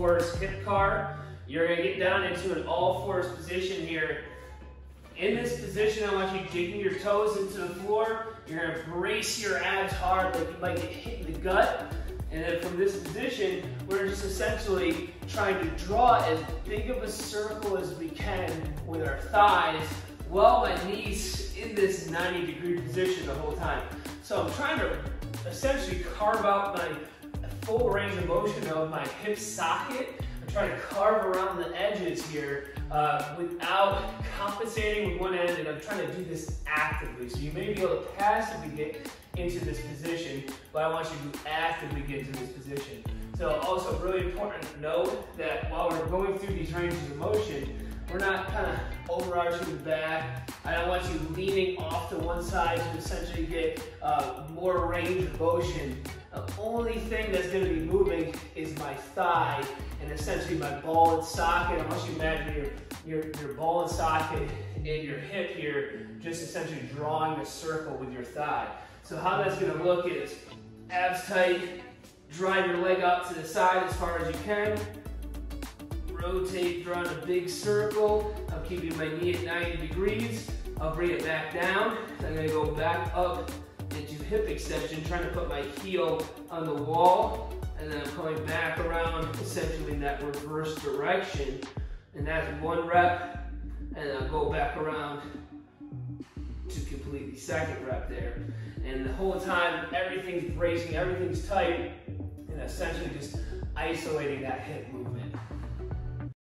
4’s hip car. You're gonna get down into an all 4’s position here. In this position, I want you digging your toes into the floor. You're gonna brace your abs hard like you might get hit in the gut. And then from this position, we're just essentially trying to draw as big of a circle as we can with our thighs while my knees in this 90-degree position the whole time. So I'm trying to essentially carve out my full range of motion of my hip socket. I'm trying to carve around the edges here without compensating with one end, and I'm trying to do this actively. So you may be able to passively get into this position, but I want you to actively get into this position. So also really important to note that while we're going through these ranges of motion, we're not kind of overarching the back. I don't want you leaning off to one side to essentially get more range of motion. The only thing that's going to be moving is my thigh and essentially my ball and socket. I want you to imagine your ball and socket and your hip here just essentially drawing a circle with your thigh. So how that's going to look is abs tight, drive your leg out to the side as far as you can, rotate, drawing a big circle. I'm keeping my knee at 90 degrees. I'll bring it back down. I'm going to go back up into hip extension, trying to put my heel on the wall, and then I'm coming back around essentially in that reverse direction. And that's one rep, and I'll go back around to complete the second rep there. And the whole time, everything's bracing, everything's tight, and essentially just isolating that hip movement.